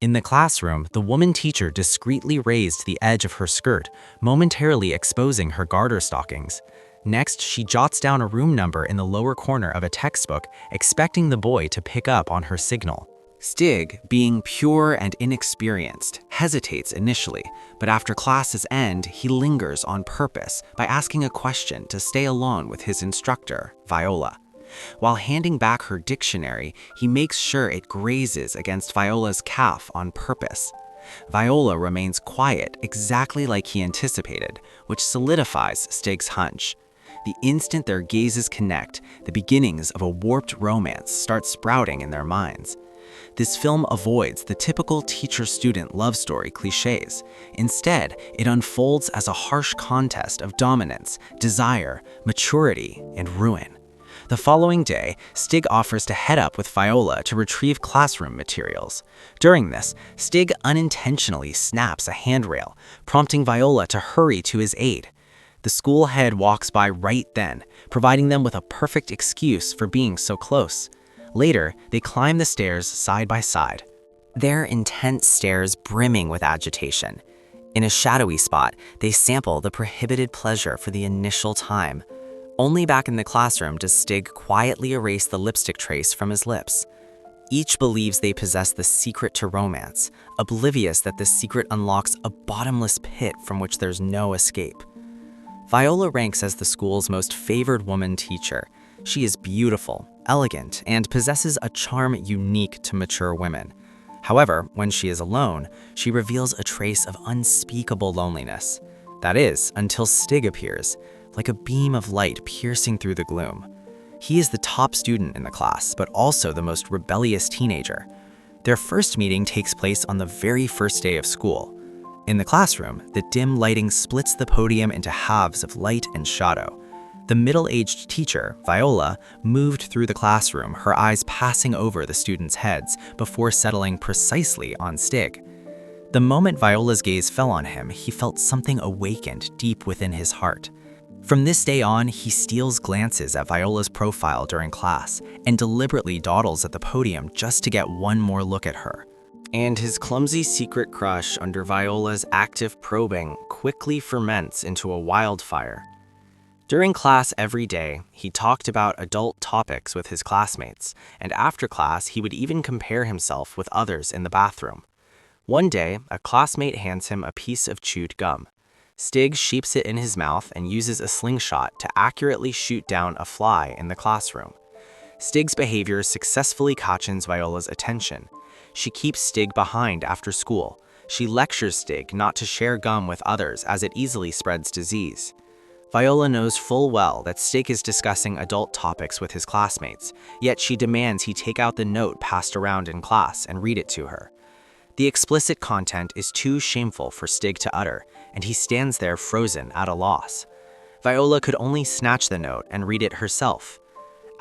In the classroom, the woman teacher discreetly raised the edge of her skirt, momentarily exposing her garter stockings. Next, she jots down a room number in the lower corner of a textbook, expecting the boy to pick up on her signal. Stig, being pure and inexperienced, hesitates initially, but after classes end, he lingers on purpose by asking a question to stay alone with his instructor, Viola. While handing back her dictionary, he makes sure it grazes against Viola's calf on purpose. Viola remains quiet, exactly like he anticipated, which solidifies Stig's hunch. The instant their gazes connect, the beginnings of a warped romance start sprouting in their minds. This film avoids the typical teacher-student love story cliches. Instead, it unfolds as a harsh contest of dominance, desire, maturity, and ruin. The following day, Stig offers to head up with Viola to retrieve classroom materials. During this, Stig unintentionally snaps a handrail, prompting Viola to hurry to his aid. The school head walks by right then, providing them with a perfect excuse for being so close. Later, they climb the stairs side by side, their intense stares brimming with agitation. In a shadowy spot, they sample the prohibited pleasure for the initial time. Only back in the classroom does Stig quietly erase the lipstick trace from his lips. Each believes they possess the secret to romance, oblivious that this secret unlocks a bottomless pit from which there's no escape. Viola ranks as the school's most favored woman teacher. She is beautiful, elegant, and possesses a charm unique to mature women. However, when she is alone, she reveals a trace of unspeakable loneliness. That is, until Stig appears, like a beam of light piercing through the gloom. He is the top student in the class, but also the most rebellious teenager. Their first meeting takes place on the very first day of school. In the classroom, the dim lighting splits the podium into halves of light and shadow. The middle-aged teacher, Viola, moved through the classroom, her eyes passing over the students' heads before settling precisely on Stig. The moment Viola's gaze fell on him, he felt something awakened deep within his heart. From this day on, he steals glances at Viola's profile during class and deliberately dawdles at the podium just to get one more look at her. And his clumsy secret crush under Viola's active probing quickly ferments into a wildfire. During class every day, he talked about adult topics with his classmates, and after class, he would even compare himself with others in the bathroom. One day, a classmate hands him a piece of chewed gum. Stig sheeps it in his mouth and uses a slingshot to accurately shoot down a fly in the classroom. Stig's behavior successfully catches Viola's attention. She keeps Stig behind after school. She lectures Stig not to share gum with others as it easily spreads disease. Viola knows full well that Stig is discussing adult topics with his classmates, yet she demands he take out the note passed around in class and read it to her. The explicit content is too shameful for Stig to utter, and he stands there frozen at a loss. Viola could only snatch the note and read it herself.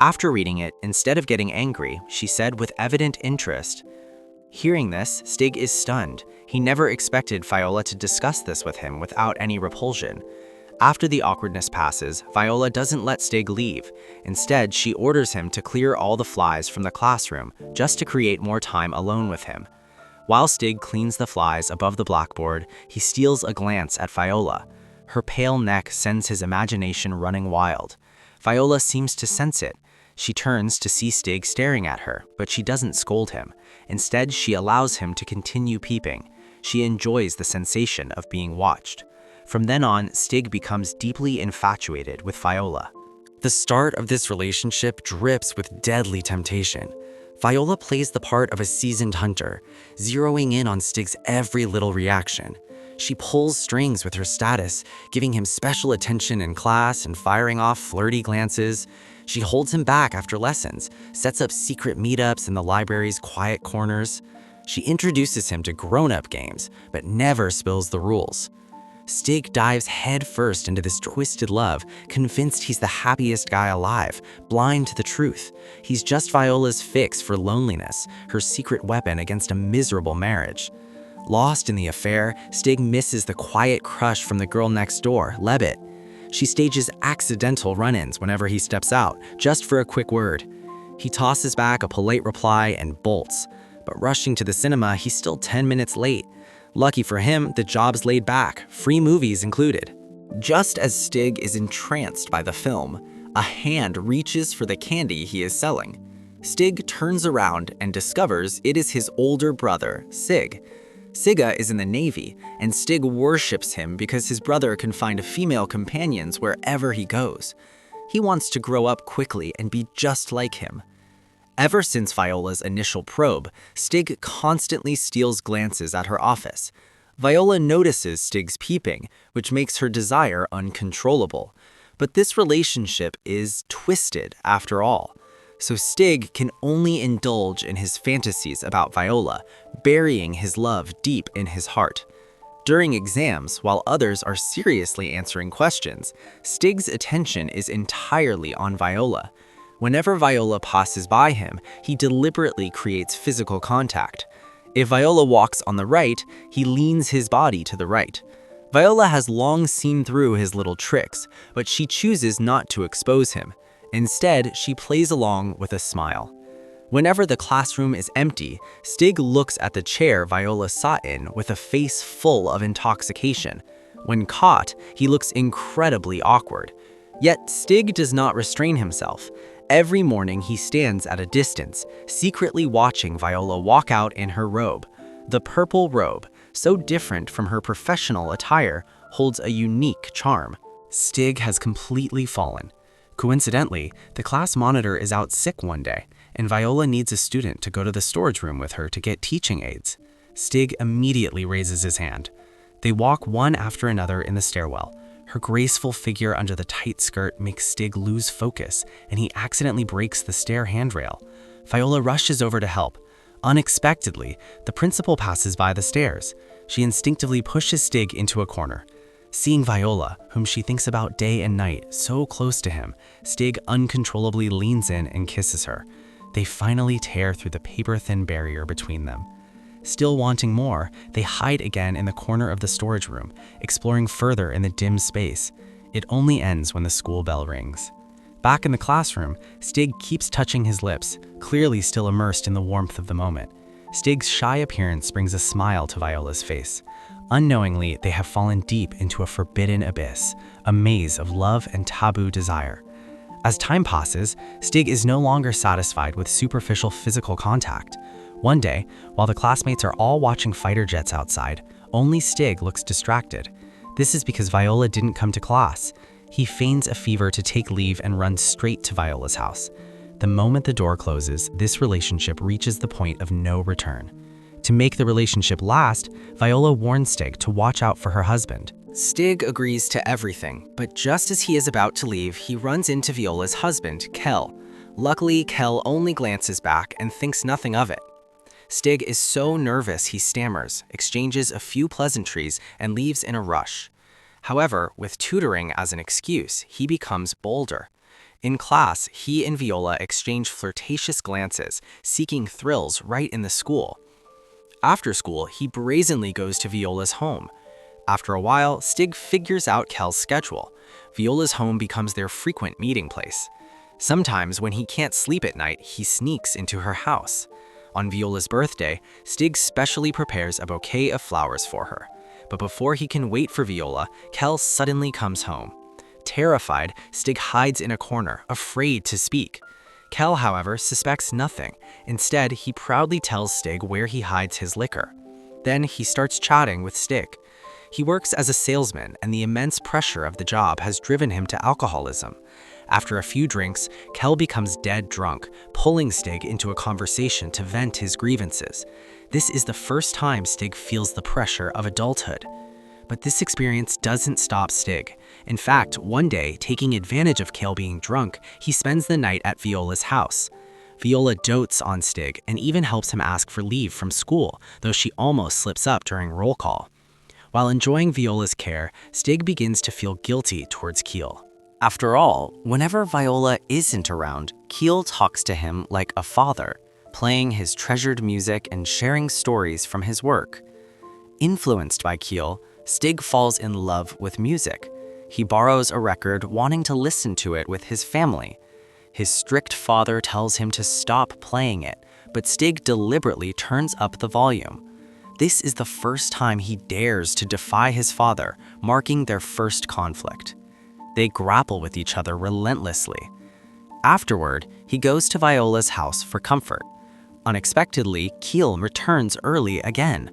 After reading it, instead of getting angry, she said with evident interest, Hearing this, Stig is stunned. He never expected Viola to discuss this with him without any repulsion. After the awkwardness passes, Viola doesn't let Stig leave. Instead, she orders him to clear all the flies from the classroom just to create more time alone with him. While Stig cleans the flies above the blackboard, he steals a glance at Viola. Her pale neck sends his imagination running wild. Viola seems to sense it. She turns to see Stig staring at her, but she doesn't scold him. Instead, she allows him to continue peeping. She enjoys the sensation of being watched. From then on, Stig becomes deeply infatuated with Viola. The start of this relationship drips with deadly temptation. Viola plays the part of a seasoned hunter, zeroing in on Stig's every little reaction. She pulls strings with her status, giving him special attention in class and firing off flirty glances. She holds him back after lessons, sets up secret meetups in the library's quiet corners. She introduces him to grown-up games, but never spills the rules. Stig dives headfirst into this twisted love, convinced he's the happiest guy alive, blind to the truth. He's just Viola's fix for loneliness, her secret weapon against a miserable marriage. Lost in the affair, Stig misses the quiet crush from the girl next door, Lebbet. She stages accidental run-ins whenever he steps out, just for a quick word. He tosses back a polite reply and bolts. But rushing to the cinema, he's still 10 minutes late. Lucky for him, the job's laid back, free movies included. Just as Stig is entranced by the film, a hand reaches for the candy he is selling. Stig turns around and discovers it is his older brother, Sig. Sigga is in the Navy, and Stig worships him because his brother can find female companions wherever he goes. He wants to grow up quickly and be just like him. Ever since Viola's initial probe, Stig constantly steals glances at her office. Viola notices Stig's peeping, which makes her desire uncontrollable. But this relationship is twisted after all. So Stig can only indulge in his fantasies about Viola, burying his love deep in his heart. During exams, while others are seriously answering questions, Stig's attention is entirely on Viola. Whenever Viola passes by him, he deliberately creates physical contact. If Viola walks on the right, he leans his body to the right. Viola has long seen through his little tricks, but she chooses not to expose him. Instead, she plays along with a smile. Whenever the classroom is empty, Stig looks at the chair Viola sat in with a face full of intoxication. When caught, he looks incredibly awkward. Yet Stig does not restrain himself. Every morning he stands at a distance, secretly watching Viola walk out in her robe. The purple robe, so different from her professional attire, holds a unique charm. Stig has completely fallen. Coincidentally, the class monitor is out sick one day, and Viola needs a student to go to the storage room with her to get teaching aids. Stig immediately raises his hand. They walk one after another in the stairwell. Her graceful figure under the tight skirt makes Stig lose focus, and he accidentally breaks the stair handrail. Viola rushes over to help. Unexpectedly, the principal passes by the stairs. She instinctively pushes Stig into a corner. Seeing Viola, whom she thinks about day and night, so close to him, Stig uncontrollably leans in and kisses her. They finally tear through the paper-thin barrier between them. Still wanting more, they hide again in the corner of the storage room, exploring further in the dim space. It only ends when the school bell rings. Back in the classroom, Stig keeps touching his lips, clearly still immersed in the warmth of the moment. Stig's shy appearance brings a smile to Viola's face. Unknowingly, they have fallen deep into a forbidden abyss, a maze of love and taboo desire. As time passes, Stig is no longer satisfied with superficial physical contact. One day, while the classmates are all watching fighter jets outside, only Stig looks distracted. This is because Viola didn't come to class. He feigns a fever to take leave and runs straight to Viola's house. The moment the door closes, this relationship reaches the point of no return. To make the relationship last, Viola warns Stig to watch out for her husband. Stig agrees to everything, but just as he is about to leave, he runs into Viola's husband, Kel. Luckily, Kel only glances back and thinks nothing of it. Stig is so nervous he stammers, exchanges a few pleasantries, and leaves in a rush. However, with tutoring as an excuse, he becomes bolder. In class, he and Viola exchange flirtatious glances, seeking thrills right in the school. After school, he brazenly goes to Viola's home. After a while, Stig figures out Kel's schedule. Viola's home becomes their frequent meeting place. Sometimes, when he can't sleep at night, he sneaks into her house. On Viola's birthday, Stig specially prepares a bouquet of flowers for her. But before he can wait for Viola, Kel suddenly comes home. Terrified, Stig hides in a corner, afraid to speak. Kel, however, suspects nothing. Instead, he proudly tells Stig where he hides his liquor. Then he starts chatting with Stig. He works as a salesman, and the immense pressure of the job has driven him to alcoholism. After a few drinks, Kel becomes dead drunk, pulling Stig into a conversation to vent his grievances. This is the first time Stig feels the pressure of adulthood. But this experience doesn't stop Stig. In fact, one day, taking advantage of Kel being drunk, he spends the night at Viola's house. Viola dotes on Stig and even helps him ask for leave from school, though she almost slips up during roll call. While enjoying Viola's care, Stig begins to feel guilty towards Keel. After all, whenever Viola isn't around, Keel talks to him like a father, playing his treasured music and sharing stories from his work. Influenced by Keel, Stig falls in love with music. He borrows a record, wanting to listen to it with his family. His strict father tells him to stop playing it, but Stig deliberately turns up the volume. This is the first time he dares to defy his father, marking their first conflict. They grapple with each other relentlessly. Afterward, he goes to Viola's house for comfort. Unexpectedly, Keel returns early again.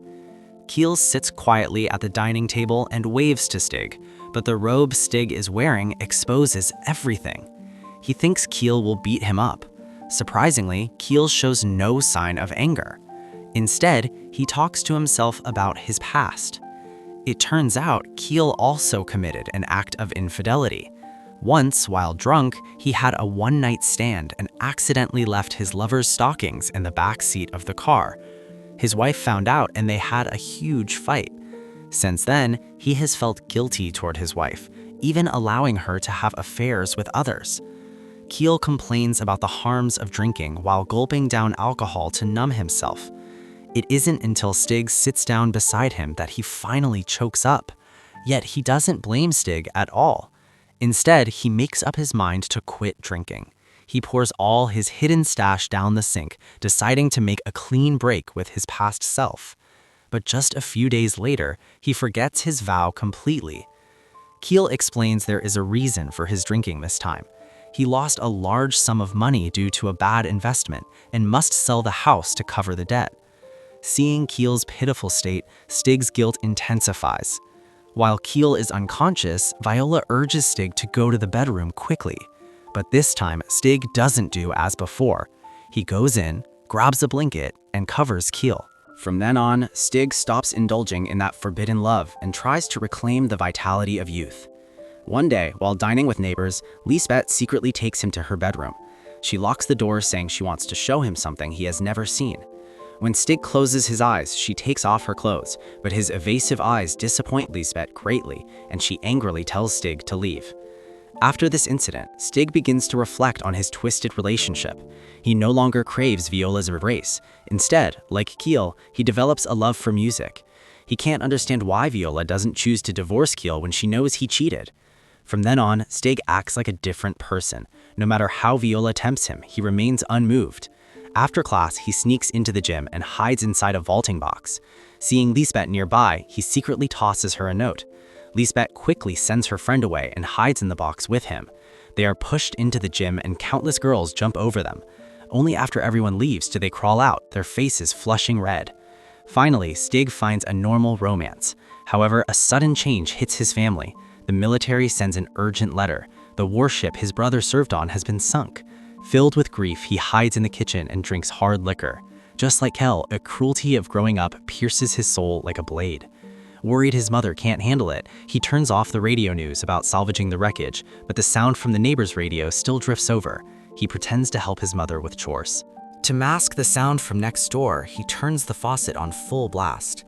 Keel sits quietly at the dining table and waves to Stig, but the robe Stig is wearing exposes everything. He thinks Keel will beat him up. Surprisingly, Keel shows no sign of anger. Instead, he talks to himself about his past. It turns out Keel also committed an act of infidelity. Once, while drunk, he had a one-night stand and accidentally left his lover's stockings in the back seat of the car. His wife found out and they had a huge fight. Since then, he has felt guilty toward his wife, even allowing her to have affairs with others. Keel complains about the harms of drinking while gulping down alcohol to numb himself. It isn't until Stig sits down beside him that he finally chokes up. Yet he doesn't blame Stig at all. Instead, he makes up his mind to quit drinking. He pours all his hidden stash down the sink, deciding to make a clean break with his past self. But just a few days later, he forgets his vow completely. Keel explains there is a reason for his drinking this time. He lost a large sum of money due to a bad investment and must sell the house to cover the debt. Seeing Keel's pitiful state, Stig's guilt intensifies. While Keel is unconscious, Viola urges Stig to go to the bedroom quickly. But this time, Stig doesn't do as before. He goes in, grabs a blanket, and covers Keel. From then on, Stig stops indulging in that forbidden love and tries to reclaim the vitality of youth. One day, while dining with neighbors, Lisbeth secretly takes him to her bedroom. She locks the door, saying she wants to show him something he has never seen. When Stig closes his eyes, she takes off her clothes, but his evasive eyes disappoint Lisbeth greatly, and she angrily tells Stig to leave. After this incident, Stig begins to reflect on his twisted relationship. He no longer craves Viola's embrace. Instead, like Keel, he develops a love for music. He can't understand why Viola doesn't choose to divorce Keel when she knows he cheated. From then on, Stig acts like a different person. No matter how Viola tempts him, he remains unmoved. After class, he sneaks into the gym and hides inside a vaulting box. Seeing Lisbeth nearby, he secretly tosses her a note. Lisbeth quickly sends her friend away and hides in the box with him. They are pushed into the gym and countless girls jump over them. Only after everyone leaves do they crawl out, their faces flushing red. Finally, Stig finds a normal romance. However, a sudden change hits his family. The military sends an urgent letter. The warship his brother served on has been sunk. Filled with grief, he hides in the kitchen and drinks hard liquor. Just like Kel, a cruelty of growing up pierces his soul like a blade. Worried his mother can't handle it, he turns off the radio news about salvaging the wreckage, but the sound from the neighbor's radio still drifts over. He pretends to help his mother with chores. To mask the sound from next door, he turns the faucet on full blast.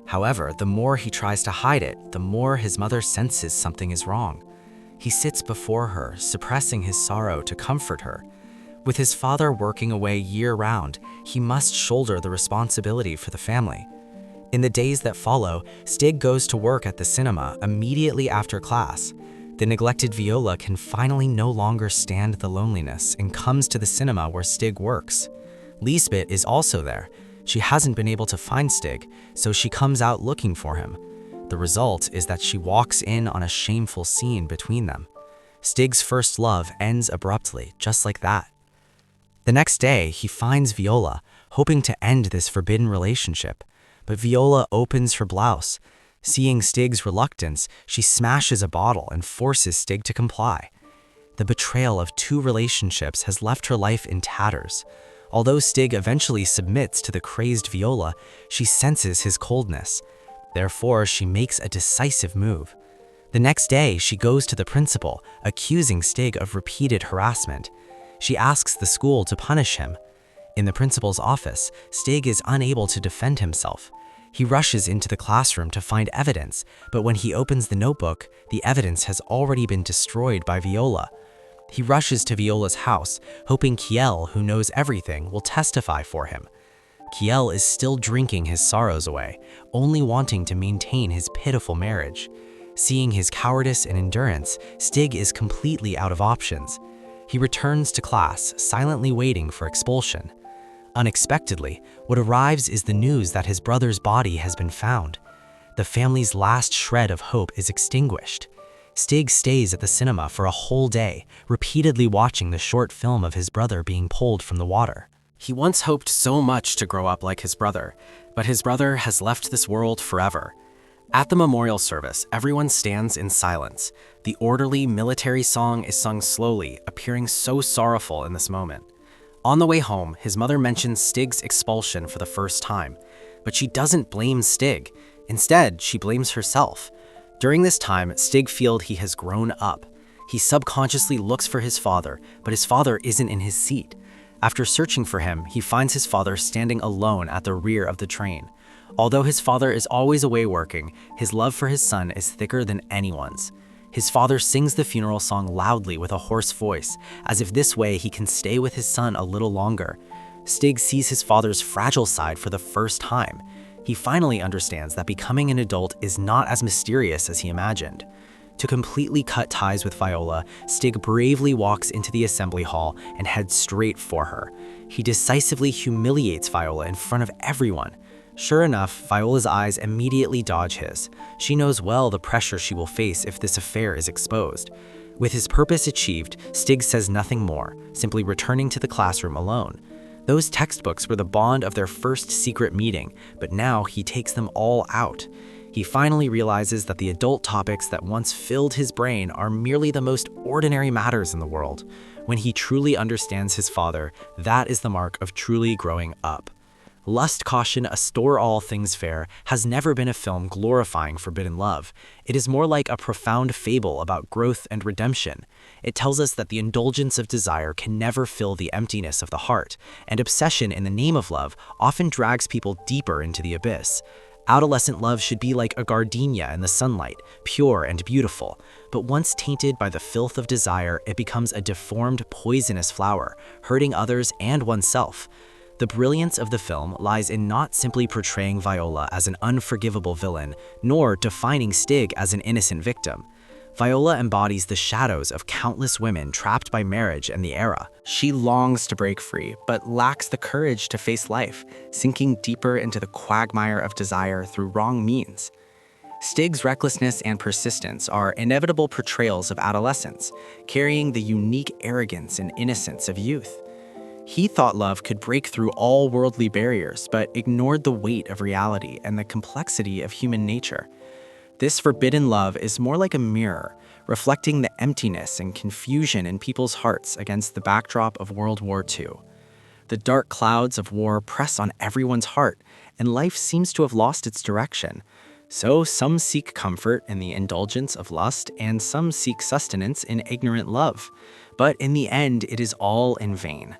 However, the more he tries to hide it, the more his mother senses something is wrong. He sits before her, suppressing his sorrow to comfort her. With his father working away year-round, he must shoulder the responsibility for the family. In the days that follow, Stig goes to work at the cinema immediately after class. The neglected Viola can finally no longer stand the loneliness and comes to the cinema where Stig works. Lisbeth is also there. She hasn't been able to find Stig, so she comes out looking for him. The result is that she walks in on a shameful scene between them. Stig's first love ends abruptly, just like that. The next day, he finds Viola, hoping to end this forbidden relationship. But Viola opens her blouse. Seeing Stig's reluctance, she smashes a bottle and forces Stig to comply. The betrayal of two relationships has left her life in tatters. Although Stig eventually submits to the crazed Viola, she senses his coldness. Therefore, she makes a decisive move. The next day, she goes to the principal, accusing Stig of repeated harassment. She asks the school to punish him. In the principal's office, Stig is unable to defend himself. He rushes into the classroom to find evidence, but when he opens the notebook, the evidence has already been destroyed by Viola. He rushes to Viola's house, hoping Kiel, who knows everything, will testify for him. Kiel is still drinking his sorrows away, only wanting to maintain his pitiful marriage. Seeing his cowardice and endurance, Stig is completely out of options. He returns to class, silently waiting for expulsion. Unexpectedly, what arrives is the news that his brother's body has been found. The family's last shred of hope is extinguished. Stig stays at the cinema for a whole day, repeatedly watching the short film of his brother being pulled from the water. He once hoped so much to grow up like his brother, but his brother has left this world forever. At the memorial service, everyone stands in silence. The orderly military song is sung slowly, appearing so sorrowful in this moment. On the way home, his mother mentions Stig's expulsion for the first time, but she doesn't blame Stig. Instead, she blames herself. During this time, Stig feels he has grown up. He subconsciously looks for his father, but his father isn't in his seat. After searching for him, he finds his father standing alone at the rear of the train. Although his father is always away working, his love for his son is thicker than anyone's. His father sings the funeral song loudly with a hoarse voice, as if this way he can stay with his son a little longer. Stig sees his father's fragile side for the first time. He finally understands that becoming an adult is not as mysterious as he imagined. To completely cut ties with Viola, Stig bravely walks into the assembly hall and heads straight for her. He decisively humiliates Viola in front of everyone. Sure enough, Viola's eyes immediately dodge his. She knows well the pressure she will face if this affair is exposed. With his purpose achieved, Stig says nothing more, simply returning to the classroom alone. Those textbooks were the bond of their first secret meeting, but now he takes them all out. He finally realizes that the adult topics that once filled his brain are merely the most ordinary matters in the world. When he truly understands his father, that is the mark of truly growing up. Lust, Caution, A Store All Things Fair has never been a film glorifying forbidden love. It is more like a profound fable about growth and redemption. It tells us that the indulgence of desire can never fill the emptiness of the heart, and obsession in the name of love often drags people deeper into the abyss. Adolescent love should be like a gardenia in the sunlight, pure and beautiful. But once tainted by the filth of desire, it becomes a deformed, poisonous flower, hurting others and oneself. The brilliance of the film lies in not simply portraying Viola as an unforgivable villain, nor defining Stig as an innocent victim. Viola embodies the shadows of countless women trapped by marriage and the era. She longs to break free, but lacks the courage to face life, sinking deeper into the quagmire of desire through wrong means. Stig's recklessness and persistence are inevitable portrayals of adolescence, carrying the unique arrogance and innocence of youth. He thought love could break through all worldly barriers, but ignored the weight of reality and the complexity of human nature. This forbidden love is more like a mirror, reflecting the emptiness and confusion in people's hearts against the backdrop of World War II. The dark clouds of war press on everyone's heart, and life seems to have lost its direction. So some seek comfort in the indulgence of lust, and some seek sustenance in ignorant love. But in the end, it is all in vain.